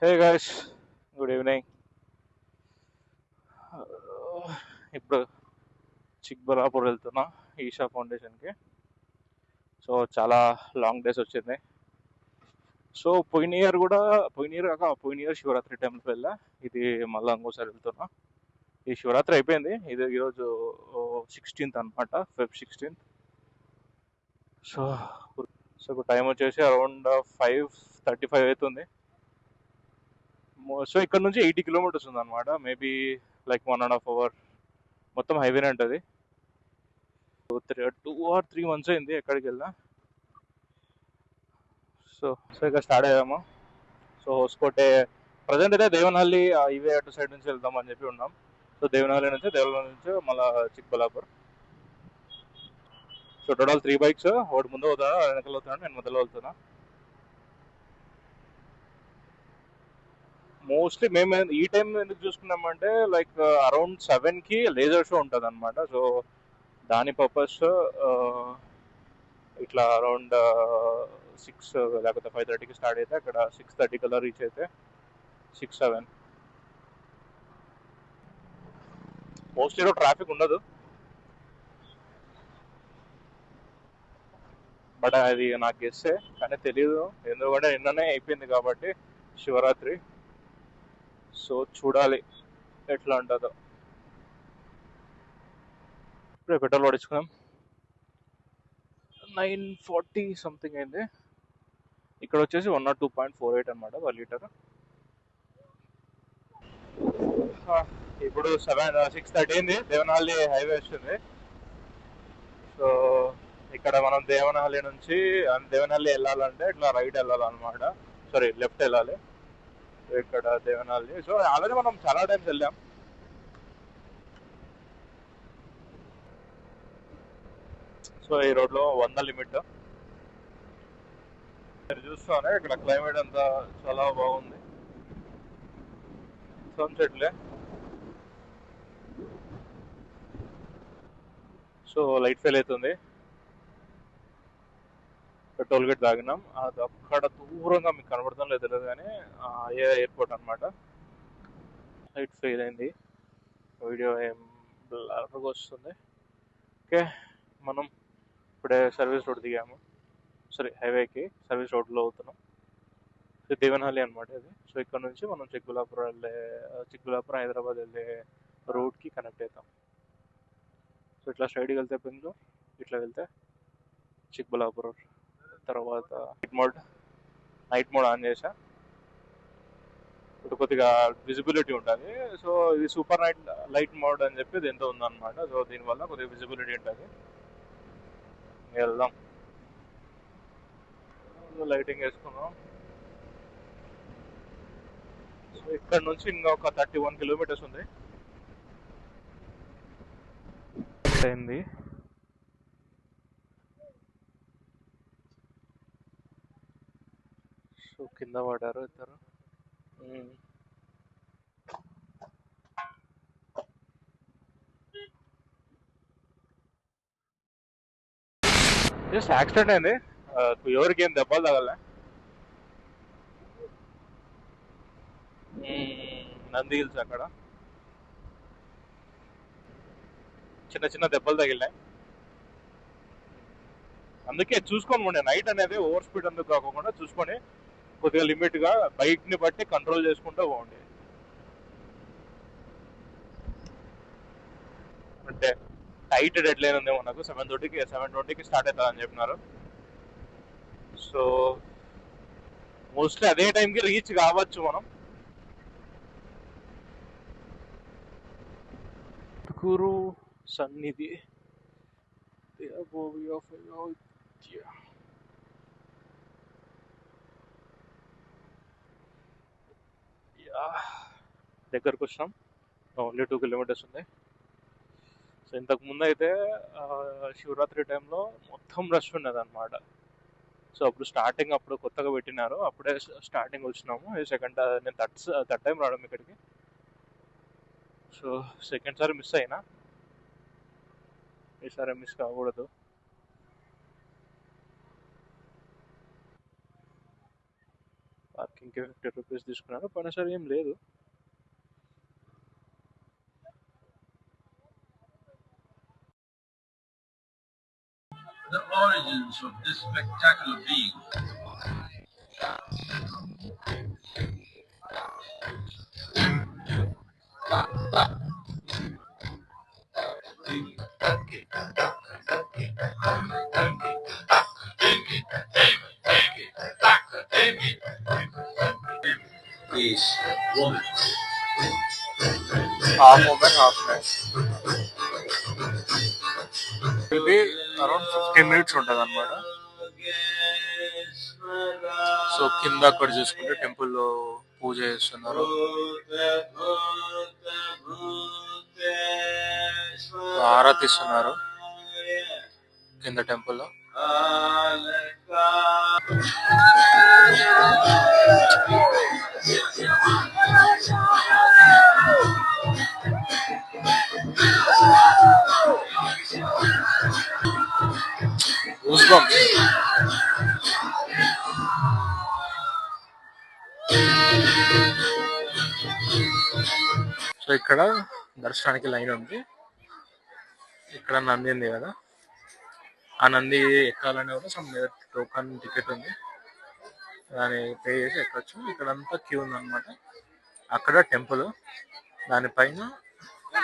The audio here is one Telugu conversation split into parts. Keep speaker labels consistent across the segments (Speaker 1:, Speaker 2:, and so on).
Speaker 1: Hey guys, good evening. ఇప్పుడు చిక్బలాపూర్ వెళ్తున్నా ఈషా ఫౌండేషన్కి. సో చాలా లాంగ్ డేస్ వచ్చింది. సో పోయిన ఇయర్ శివరాత్రి టైంకి వెళ్ళా. ఇది మళ్ళీ ఇంకోసారి వెళ్తున్నా. ఈ శివరాత్రి అయిపోయింది, ఇది ఈరోజు 16th అనమాట, ఫెబ్ 16th. సో సో ఇప్పుడు టైం వచ్చేసి అరౌండ్ 5:35 అవుతుంది. సో ఇక్కడ నుంచి 80 కిలోమీటర్స్ ఉంది అనమాట, మేబీ లైక్ 1.5 hour. మొత్తం హైవేనే ఉంటుంది. 2 or 3 months అయింది ఎక్కడికి వెళ్ళా. సో సో ఇక స్టార్ట్ అయ్యాము. సో హోస్కోటే ప్రజెంట్ అయితే దేవనహల్లి ఇవే అటు సైడ్ నుంచి వెళ్దాం అని చెప్పి ఉన్నాం. సో దేవనహల్లి నుంచి మళ్ళీ చిక్బలాపూర్. సో టోటల్ 3 bikes, ఒకటి ముందు అవుతాను, వెనకాల అవుతాను, నేను మధ్యలో వెళ్తున్నా. మోస్ట్లీ మేము ఈ టైం ఎందుకు చూసుకున్నామంటే లైక్ అరౌండ్ 7కి లేజర్ షో ఉంటుంది అనమాట. సో దాని పర్పస్ ఇట్లా అరౌండ్ 6 లేకపోతే 5:30కి స్టార్ట్ అయితే అక్కడ 6:30 కల్లా రీచ్ అయితే 6-7. మోస్ట్లీ ట్రాఫిక్ ఉండదు, బట్ అది నాకు గెస్సే, కానీ తెలియదు. ఎందుకంటే నిన్ననే అయిపోయింది కాబట్టి శివరాత్రి. సో చూడాలి ఎట్లా ఉంటుందో. ఇప్పుడే పెట్రోల్ పడించుకున్నాం, 940 సంథింగ్ అయింది. ఇక్కడ వచ్చేసి 102.48 అనమాట పర్ లీటర్. ఇప్పుడు 6:30 అయింది, దేవనహల్లి హైవే వస్తుంది. సో ఇక్కడ మనం దేవనహల్లి వెళ్ళాలంటే ఇట్లా రైట్ వెళ్ళాలన్నమాట, సారీ లెఫ్ట్ వెళ్ళాలి. ఇక్కడ దేవనహల్లి. సో ఆల్రెడీ మనం చాలా టైమ్స్ వెళ్ళాం. సో ఈ రోడ్లో 100 లిమిట్. మీరు చూస్తానే ఇక్కడ క్లైమేట్ అంతా చాలా బాగుంది, సన్సెట్లే. సో లైట్ ఫెయిల్ అవుతుంది. టోల్ గేట్ తాగినాం, అది అక్కడ దూరంగా మీకు కనబడతాం లేదు తెలియదు, కానీ ఎయిర్పోర్ట్ అనమాట. లైట్ ఫెయిల్ అయింది, వీడియో ఏం బ్లర్గా వస్తుంది. ఓకే, మనం ఇప్పుడే సర్వీస్ రోడ్ దిగాము. సారీ, హైవేకి సర్వీస్ రోడ్లో అవుతున్నాం. సో దేవనహల్లి అనమాట ఇది. సో ఇక్కడ నుంచి మనం చిక్బలాపురం హైదరాబాద్ వెళ్ళే రూట్కి కనెక్ట్ అవుతాం. సో ఇట్లా స్ట్రైట్కి వెళ్తే బెంగళూరు, ఇట్లా వెళ్తే చిక్బలాపురం. తర్వాత నైట్ మోడ్ ఆన్ చేసా. ఇప్పుడు కొద్దిగా విజిబిలిటీ ఉంటుంది. సో ఇది సూపర్ లైట్ మోడ్ అని చెప్పి దీంతో ఉందన్నమాట. సో దీనివల్ల కొద్దిగా విజిబిలిటీ ఉంటుంది. వెళ్దాం, లైటింగ్ వేసుకున్నాం. సో ఇక్కడ నుంచి ఇంకొక 31 కిలోమీటర్స్ ఉంది. అయింది. సో కింద పడ్డారు ఇద్దరు. జస్ట్ యాక్సిడెంట్ అయింది, ఎవరికి ఏం దెబ్బలు తగలే. నంది హిల్స్ అక్కడ చిన్న చిన్న దెబ్బలు తగిలినాయి. అందుకే చూసుకోండి, నైట్ అనేది ఓవర్ స్పీడ్ అందుకు కాకుండా చూసుకొని కొద్దిగా లిమిట్గా బైక్ని బట్టి కంట్రోల్ చేసుకుంటూ పోండి. అంటే టైట్ డెడ్ లైన్ ఉంది మనకు, 7:20కి స్టార్ట్ అవుతుంది అని చెప్పినారు. సో మోస్ట్లీ అదే టైంకి రీచ్ కావచ్చు మనం. గురు సన్నిధి దగ్గరకు వచ్చినాం. ఓన్లీ 2 kilometers ఉంది. సో ఇంతకు ముందు అయితే శివరాత్రి టైంలో మొత్తం రష్ ఉన్నది అనమాట. సో అప్పుడు కొత్తగా పెట్టినారు, అప్పుడే స్టార్టింగ్ వచ్చినాము. నేను థర్డ్ టైం రావడం ఇక్కడికి. సో సెకండ్ సారి మిస్ అయినా, ఈసారి మిస్ కాకూడదు. పార్కింగ్కి 50 రూపీస్ తీసుకున్నారు, పోయినసారి ఏం లేదు.
Speaker 2: The origins of this spectacular being. Is woman.
Speaker 1: Half women half man. ఇది అరౌండ్ 15 మినిట్స్ ఉంటుంది అనమాట. సో కింద అక్కడ చూసుకుంటే టెంపుల్లో పూజ చేస్తున్నారు, ఆరాధిస్తున్నారు కింద టెంపుల్లో. సో ఇక్కడ దర్శనానికి లైన్ ఉంది. ఇక్కడ నంది ఉంది కదా, ఆ నంది ఎక్కాలని కూడా సమ్ టోకన్ టికెట్ ఉంది, దాన్ని పే చేసి ఎక్కచ్చు. ఇక్కడంతా క్యూ ఉంది అనమాట. అక్కడ టెంపుల్, దానిపైన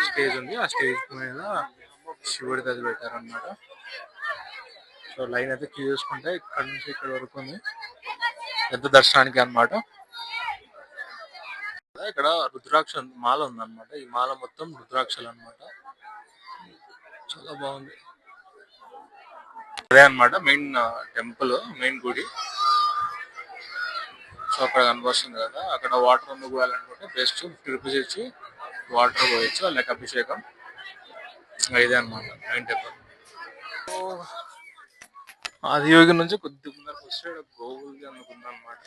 Speaker 1: స్టేజ్ ఉంది, ఆ స్టేజ్ మీద శివుడి గది పెట్టారు అనమాట. సో లైన్ అయితే క్యూ చూసుకుంటే ఇక్కడ నుంచి ఇక్కడ వరకు ఉంది, పెద్ద దర్శనానికి అనమాట. ఇక్కడ రుద్రాక్ష మాల ఉందన్నమాట. ఈ మాల మొత్తం రుద్రాక్షలు అనమాట, చాలా బాగుంది. అదే అనమాట మెయిన్ టెంపుల్, మెయిన్ గుడి. సో అక్కడ కనిపిస్తుంది కదా, అక్కడ వాటర్ ఎందుకు పోయాలనుకుంటే బెస్ట్ 50 రూపీస్ ఇచ్చి వాటర్ పోయచ్చు, లేక అభిషేకం. ఇదే అనమాట మెయిన్ టెంపుల్. ఆదియోగి నుంచి కొద్ది ముందరకు వస్తే గోవులది అందుకుంది అనమాట.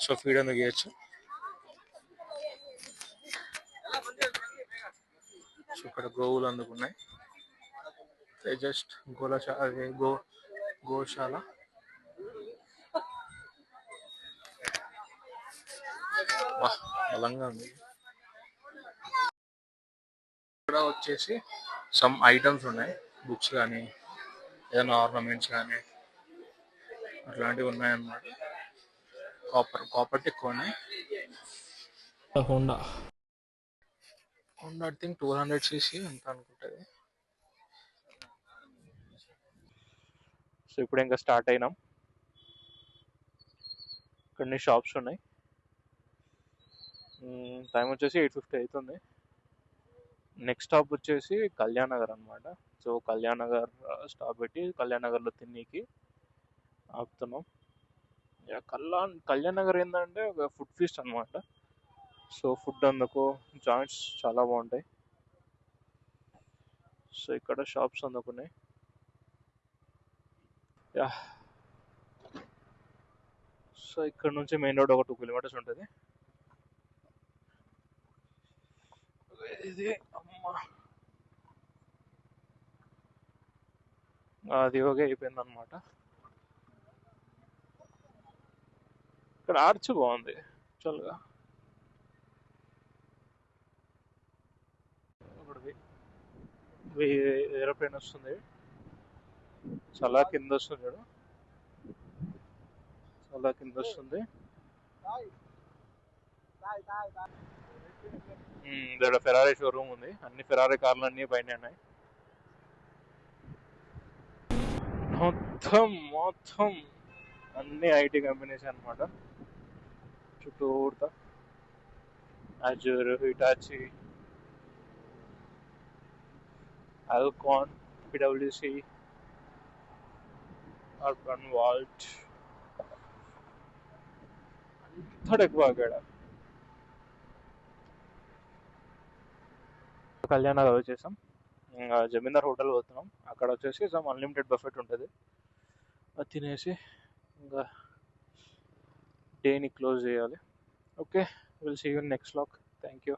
Speaker 1: సో ఫీడ్ అందుకు చేయొచ్చు. సో ఇక్కడ గోవులు అందుకున్నాయి. జస్ట్ గోశాల. బలంగా ఉంది. ఇక్కడ వచ్చేసి సమ్ ఐటమ్స్ ఉన్నాయి, బుక్స్ కానీ ఏదైనా ఆర్నమెంట్స్ కానీ అట్లాంటివి ఉన్నాయన్నమాట. కాపర్ ఎక్కువ ఉన్నాయి. హోండా ఐ థింక్ 200cc ఎంత అనుకుంటుంది. సో ఇప్పుడు ఇంకా స్టార్ట్ అయినాం. కొన్ని షాప్స్ ఉన్నాయి. టైం వచ్చేసి 8:50 అవుతుంది. నెక్స్ట్ స్టాప్ వచ్చేసి కళ్యాణ్ నగర్ అనమాట. సో కళ్యాణ్ నగర్ స్టాప్ పెట్టి కళ్యాణ్ నగర్లో తిన్నీకి ఆపుతున్నాం. కళ్యాణ్ నగర్ ఏంటంటే ఒక ఫుడ్ ఫీస్ట్ అనమాట. సో ఫుడ్ అందుకు జాయింట్స్ చాలా బాగుంటాయి. సో ఇక్కడ షాప్స్ అందుకున్నాయి. సో ఇక్కడ నుంచి మెయిన్ రోడ్ ఒక 2 కిలోమీటర్స్ ఉంటుంది. ఇది అది ఓకే అయిపోయింది అనమాట. ఇక్కడ ఆర్చ్ బాగుంది యాక్చువల్గా. ఏరోప్లేన్ వస్తుంది, చాలా కింద వస్తుంది చూడు, చాలా కింద వస్తుంది. ఇక్కడ ఫెరారీ షోరూమ్ ఉంది, అన్ని ఫెరారీ కార్లు అన్ని పైన ఉన్నాయి. మొత్తం అన్ని ఐటీ కంపెనీస్ అనమాట. చుట్టూతా అజూర్, హిటాచి, ఆల్కాన్, పిడబ్ల్యూసి, అర్బన్ వాల్ట్, అంతా ఎక్కువ అక్కడ. కళ్యాణ్ నగర్ వచ్చేసాం. ఇంకా జమీందార్ హోటల్ పోతున్నాం. అక్కడ వచ్చేసి సమ్ అన్లిమిటెడ్ బఫెట్ ఉంటుంది, అది తినేసి ఇంకా డేని క్లోజ్ చేయాలి. Okay, will see you in next vlog. Thank you.